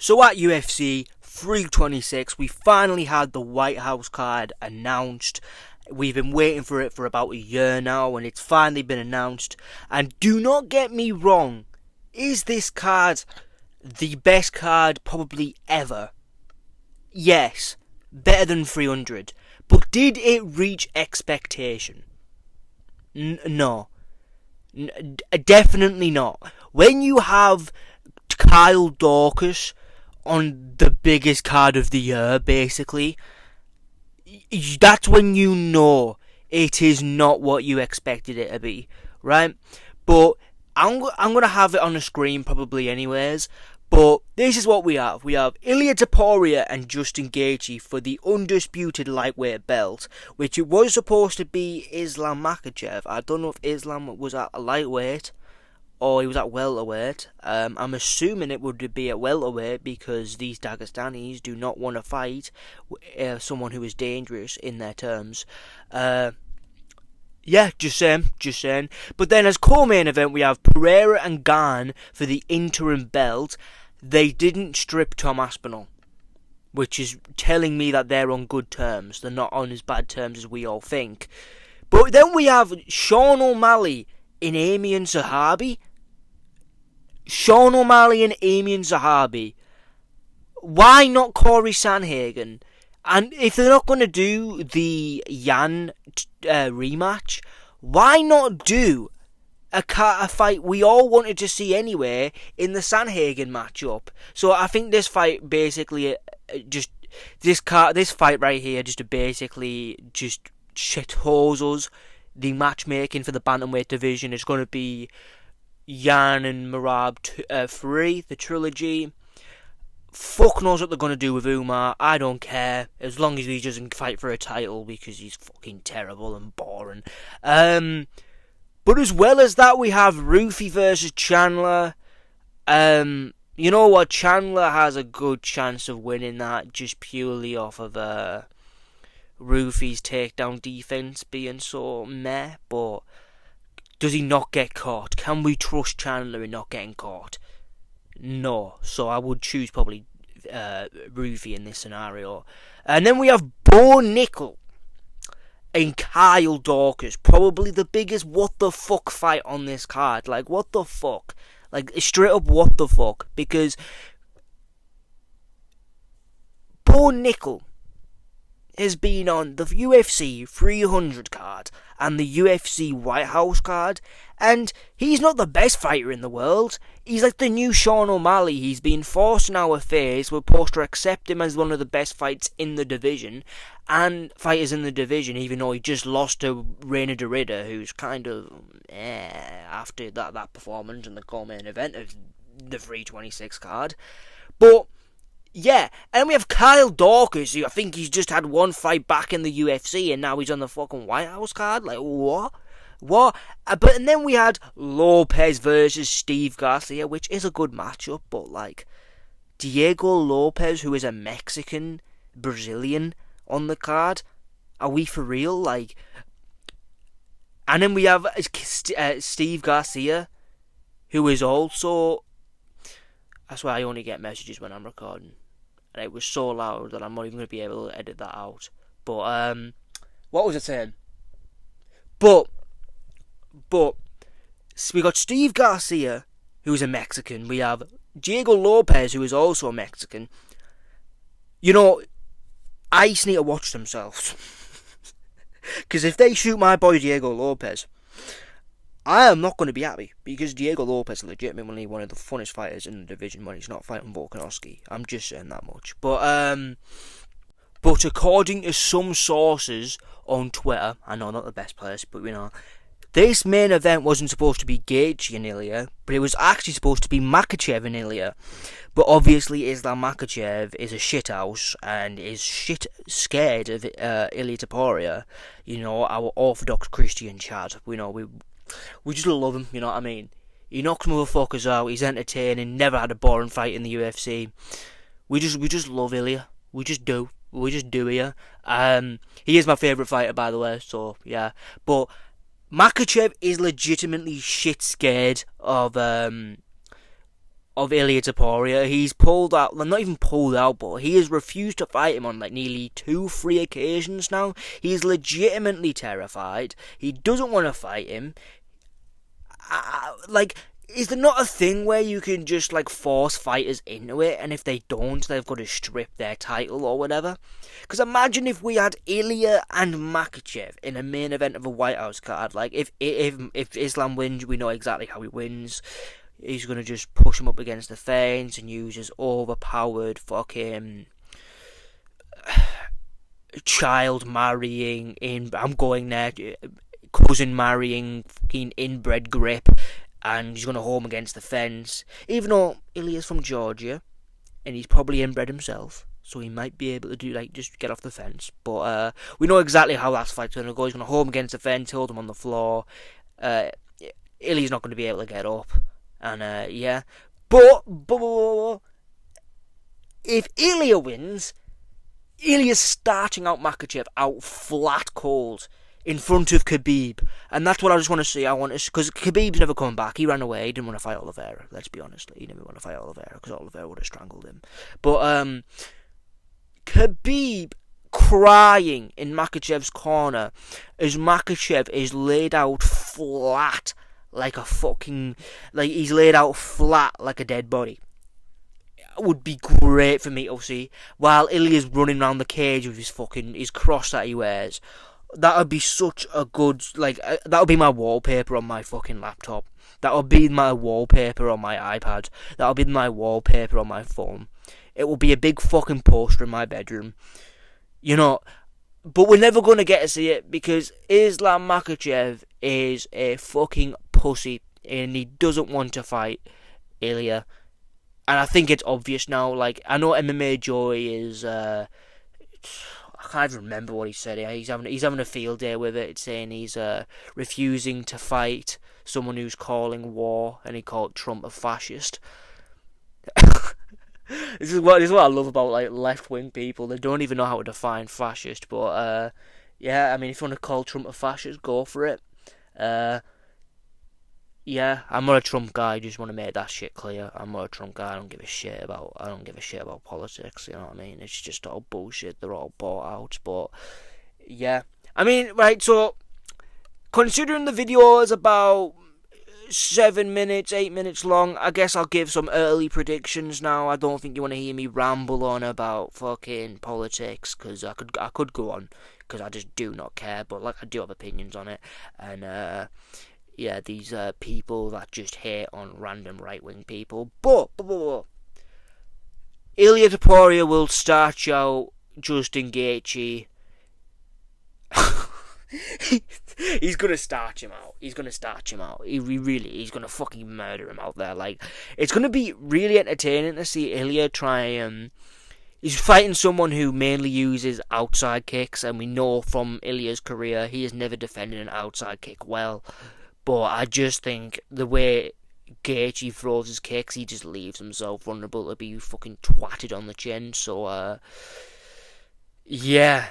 So at UFC 326, we finally had the White House card announced. We've been waiting for it for about a year now, and it's finally been announced. And do not get me wrong, is this card the best card probably ever? Yes, better than 300. But did it reach expectation? No. Definitely not. When you have Kyle Dawkins on the biggest card of the year, basically, that's when you know it is not what you expected it to be, right? But I'm going to have it on the screen probably anyways. But this is what we have. We have Ilia Topuria and Justin Gaethje for the undisputed lightweight belt, which it was supposed to be Islam Makhachev. I don't know if Islam was at a lightweight or he was at welterweight. I'm assuming it would be at welterweight because these Dagestanis do not want to fight someone who is dangerous in their terms. Yeah, just saying. But then as co-main event, we have Pereira and Gane for the interim belt. They didn't strip Tom Aspinall, which is telling me that they're on good terms. They're not on as bad terms as we all think. But then we have Sean O'Malley and Amian Zahabi. Why not Corey Sanhagen? And if they're not going to do the Yan rematch, why not do a fight we all wanted to see anyway in the Sanhagen matchup? So I think this fight basically this fight right here just shitholes us. The matchmaking for the bantamweight division is going to be Yan and Merab 3, the trilogy. Fuck knows what they're going to do with Umar. I don't care. As long as he doesn't fight for a title because he's fucking terrible and boring. But as well as that, we have Rufy versus Chandler. You know what? Chandler has a good chance of winning that just purely off of Rufy's takedown defense being so meh. But does he not get caught? Can we trust Chandler in not getting caught? No, so I would choose probably Rufy in this scenario. And then we have Bo Nickel and Kyle Dawkins, probably the biggest what the fuck fight on this card. Like, what the fuck? Like, straight up what the fuck? Because Bo Nickel has been on the UFC 300 card and the UFC White House card, and he's not the best fighter in the world. He's like the new Sean O'Malley. He's been forced in our face. We're supposed to accept him as one of the best fights in the division, and fighters in the division, even though he just lost to Reina Derrida, who's kind of after that performance in the co-main event of the 326 card. But yeah, and we have Kyle Dawkins, who I think he's just had one fight back in the UFC, and now he's on the fucking White House card. Like, what? And then we had Lopez versus Steve Garcia, which is a good matchup, but like, Diego Lopez, who is a Mexican Brazilian, on the card. Are we for real? Like, and then we have Steve Garcia, who is also. That's why I only get messages when I'm recording. And it was so loud that I'm not even going to be able to edit that out. But, what was I saying? But, we got Steve Garcia, who's a Mexican. We have Diego Lopez, who is also a Mexican. You know, ICE need to watch themselves. Because if they shoot my boy Diego Lopez, I am not going to be happy, because Diego Lopez is legitimately one of the funnest fighters in the division when he's not fighting Volkanovski. I'm just saying that much. But according to some sources on Twitter, I know not the best place, but you know, this main event wasn't supposed to be Gaethje and Ilia, but it was actually supposed to be Makhachev and Ilia. But obviously Islam Makhachev is a shithouse and is shit scared of Ilia Topuria. You know, our Orthodox Christian Chad. We just love him, you know what I mean? He knocks motherfuckers out, he's entertaining, never had a boring fight in the UFC. We just love Ilia. We just do here. He is my favourite fighter, by the way, so yeah. But Makhachev is legitimately shit scared of of Ilya Topuria. He's pulled out, well, not even pulled out, but he has refused to fight him on like nearly 3 occasions now. He's legitimately terrified. He doesn't want to fight him. Like, is there not a thing where you can just like force fighters into it, and if they don't, they've got to strip their title or whatever? Because imagine if we had Ilya and Makhachev in a main event of a White House card. Like, if Islam wins, we know exactly how he wins. He's gonna just push him up against the fence and use his overpowered fucking child marrying I'm going there, cousin marrying fucking inbred grip, and he's gonna home against the fence. Even though Ilya's from Georgia, and he's probably inbred himself, so he might be able to do like just get off the fence. But we know exactly how that fight's gonna go. He's gonna home against the fence, hold him on the floor. Ilya's not gonna be able to get up. And, yeah. But, if Ilya wins, Ilya's starting out Makhachev out flat cold in front of Khabib. And that's what I just want to see. Because Khabib's never coming back. He ran away. He didn't want to fight Oliveira. Let's be honest. He didn't want to fight Oliveira because Oliveira would have strangled him. But, Khabib crying in Makhachev's corner as Makhachev is laid out flat like a fucking, like he's laid out flat like a dead body. It would be great for me to see while Ilya's running around the cage with his cross that he wears. That would be such a good, like, that would be my wallpaper on my fucking laptop. That would be my wallpaper on my iPad. That would be my wallpaper on my phone. It will be a big fucking poster in my bedroom. You know, but we're never going to get to see it because Islam Makhachev is a fucking pussy and he doesn't want to fight Ilya. And I think it's obvious now. Like, I know MMA Joy is, I can't even remember what he said. He's having a field day with it. It's saying he's refusing to fight someone who's calling war, and he called Trump a fascist. This is what I love about like left-wing people. They don't even know how to define fascist. But yeah, I mean, if you want to call Trump a fascist, go for it. Yeah, I'm not a Trump guy. I just want to make that shit clear. I'm not a Trump guy. I don't give a shit about politics. You know what I mean? It's just all bullshit. They're all bought out. But yeah, I mean, right. So considering the video is about 7 minutes, 8 minutes long, I guess I'll give some early predictions now. I don't think you want to hear me ramble on about fucking politics, because I could go on, because I just do not care, but like I do have opinions on it. And yeah, these people that just hate on random right-wing people. But Ilya Topuria will start out Justin Gaethje. He's gonna starch him out. He's gonna fucking murder him out there. Like, it's gonna be really entertaining to see Ilya try. He's fighting someone who mainly uses outside kicks, and we know from Ilya's career he has never defended an outside kick well. But I just think the way Gaethje throws his kicks, he just leaves himself vulnerable to be fucking twatted on the chin. So yeah.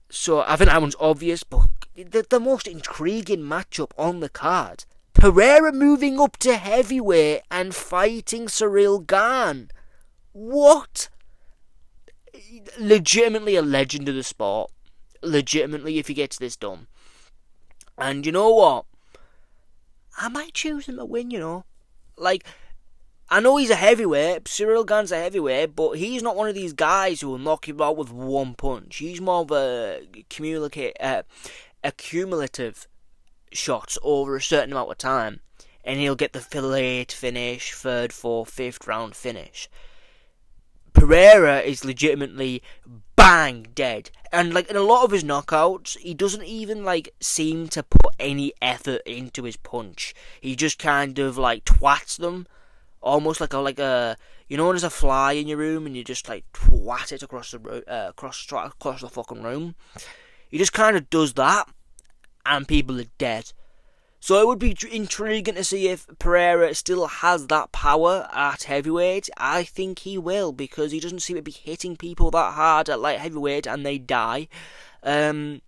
So I think that one's obvious, but the most intriguing matchup on the card, Pereira moving up to heavyweight and fighting Cyril Gane. What? Legitimately a legend of the sport. Legitimately, if he gets this done. And you know what? I might choose him to win, you know. Like, I know he's a heavyweight, Cyril Gane's a heavyweight, but he's not one of these guys who will knock you out with one punch. He's more of a cumulative shots over a certain amount of time, and he'll get the late finish, 3rd, 4th, 5th round finish. Pereira is legitimately bang dead, and like in a lot of his knockouts, he doesn't even like seem to put any effort into his punch. He just kind of like twats them. Almost like a you know when there's a fly in your room and you just like twat it across the fucking room. He just kind of does that, and people are dead. So it would be intriguing to see if Pereira still has that power at heavyweight. I think he will, because he doesn't seem to be hitting people that hard at light heavyweight and they die. You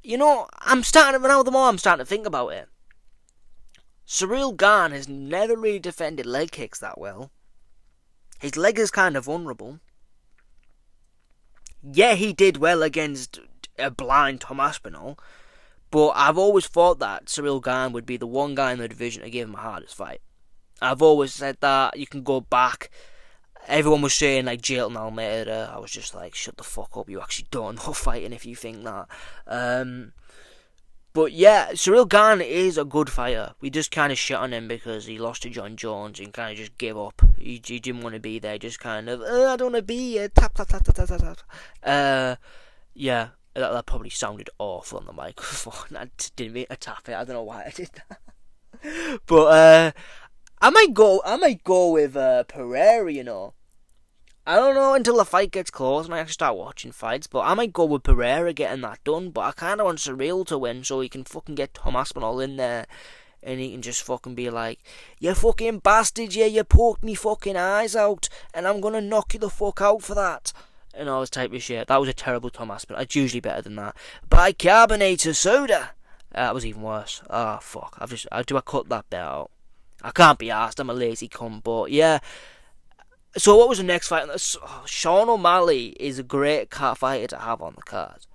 know, the more I'm starting to think about it, Cyril Gane has never really defended leg kicks that well. His leg is kind of vulnerable. Yeah, he did well against a blind Tom Aspinall, but I've always thought that Cyril Gane would be the one guy in the division to give him a hardest fight. I've always said that. You can go back. Everyone was saying like Jailton Almeida. I was just like, shut the fuck up. You actually don't know fighting if you think that. But yeah, Cyril Gane is a good fighter. We just kind of shit on him because he lost to John Jones and kind of just gave up. He didn't want to be there. Just kind of, I don't want to be here. Tap, tap, tap, tap, tap, tap. Yeah, that probably sounded awful on the microphone. I didn't mean to tap it. I don't know why I did that. But I might go with Pereira, you know. I don't know until the fight gets close and I actually start watching fights, but I might go with Pereira getting that done, but I kind of want Cyril to win so he can fucking get Tom Aspinall in there and he can just fucking be like, you fucking bastard, yeah, you poked me fucking eyes out and I'm gonna knock you the fuck out for that. And all this type of shit. That was a terrible Tom Aspinall. It's usually better than that. Bicarbonate soda. That was even worse. Oh, fuck. Do I cut that bit out? I can't be arsed, I'm a lazy cunt, but yeah. So what was the next fight? Sean O'Malley is a great fighter to have on the card.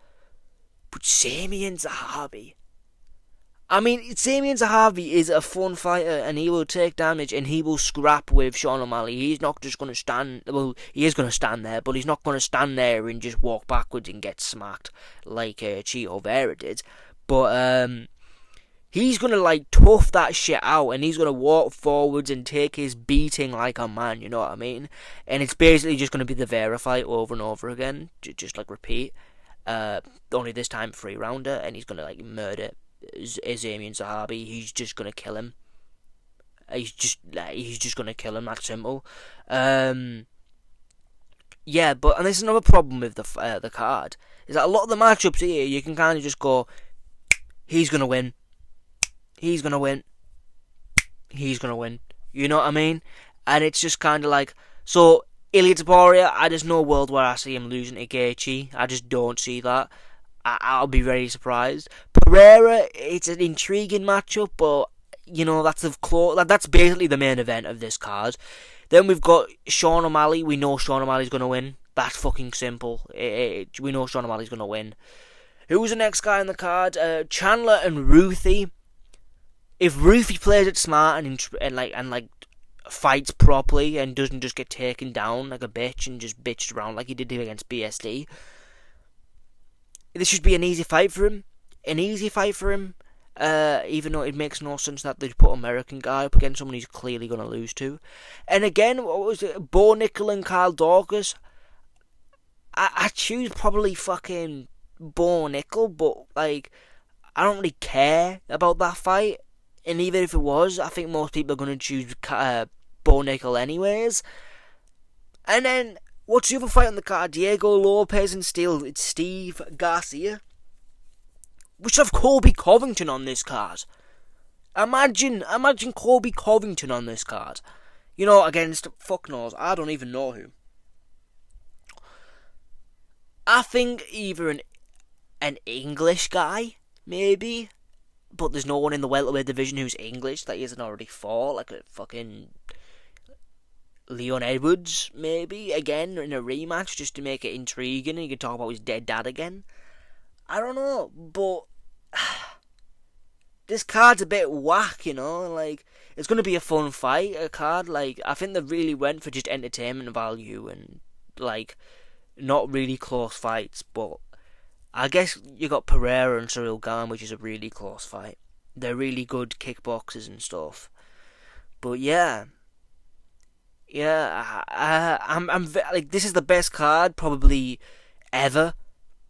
But Samian Zahabi. I mean, Samian Zahabi is a fun fighter and he will take damage and he will scrap with Sean O'Malley. He's not just going to stand... Well, he is going to stand there, but he's not going to stand there and just walk backwards and get smacked like Chito Vera did. But, he's going to, like, tough that shit out, and he's going to walk forwards and take his beating like a man, you know what I mean? And it's basically just going to be the Vera fight over and over again, just, like, repeat. Only this time 3-rounder, and he's going to, like, murder Samian Zahabi. He's just going to kill him. He's just going to kill him, that's simple. Yeah, but, and there's another problem with the card, is that a lot of the matchups here, you can kind of just go, he's going to win. He's going to win. He's going to win. You know what I mean? And it's just kind of like... So, Ilia Topuria, there's no world where I see him losing to Gaethje. I just don't see that. I'll be very surprised. Pereira, it's an intriguing matchup, but, you know, that's basically the main event of this card. Then we've got Sean O'Malley. We know Sean O'Malley's going to win. That's fucking simple. We know Sean O'Malley's going to win. Who's the next guy on the card? Chandler and Ruthie. If Ruthie plays it smart and fights properly and doesn't just get taken down like a bitch and just bitched around like he did against BSD, this should be an easy fight for him. Even though it makes no sense that they put an American guy up against someone he's clearly going to lose to. And again, what was it? Bo Nickel and Kyle Dawkins. I choose probably fucking Bo Nickel, but like I don't really care about that fight. And even if it was, I think most people are going to choose Bo Nickel anyways. And then, what's the other fight on the card? Diego Lopez and Steve Garcia. We should have Colby Covington on this card. Imagine Colby Covington on this card. You know, against fuck knows, I don't even know who. I think either an English guy, maybe. But there's no one in the welterweight division who's English that he hasn't already fought, like a fucking Leon Edwards, maybe, again, in a rematch, just to make it intriguing, and he can talk about his dead dad again. I don't know, but this card's a bit whack, you know, like, it's going to be a fun fight, a card, like, I think they really went for just entertainment value, and, like, not really close fights, but I guess you got Pereira and Cyril Gane, which is a really close fight. They're really good kickboxers and stuff. But yeah, I'm like, this is the best card probably ever.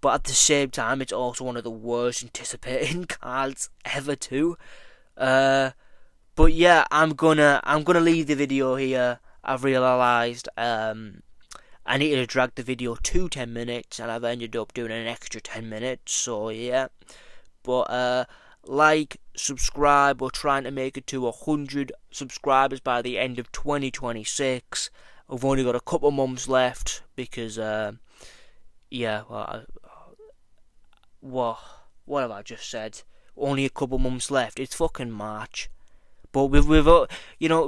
But at the same time, it's also one of the worst anticipating cards ever too. But yeah, I'm gonna leave the video here. I've realised I needed to drag the video to 10 minutes, and I've ended up doing an extra 10 minutes, so yeah. But, like, subscribe, we're trying to make it to 100 subscribers by the end of 2026. I've only got a couple months left, because, yeah, what have I just said? Only a couple months left, it's fucking March. But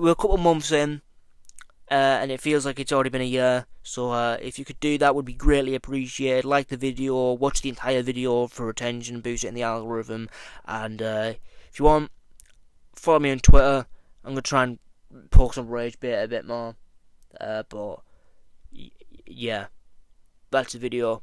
we're a couple of months in, and it feels like it's already been a year. So if you could do that, would be greatly appreciated. Like the video, watch the entire video for retention, boost it in the algorithm, and if you want, follow me on Twitter. I'm gonna try and poke some rage bait a bit more. But yeah, back to the video.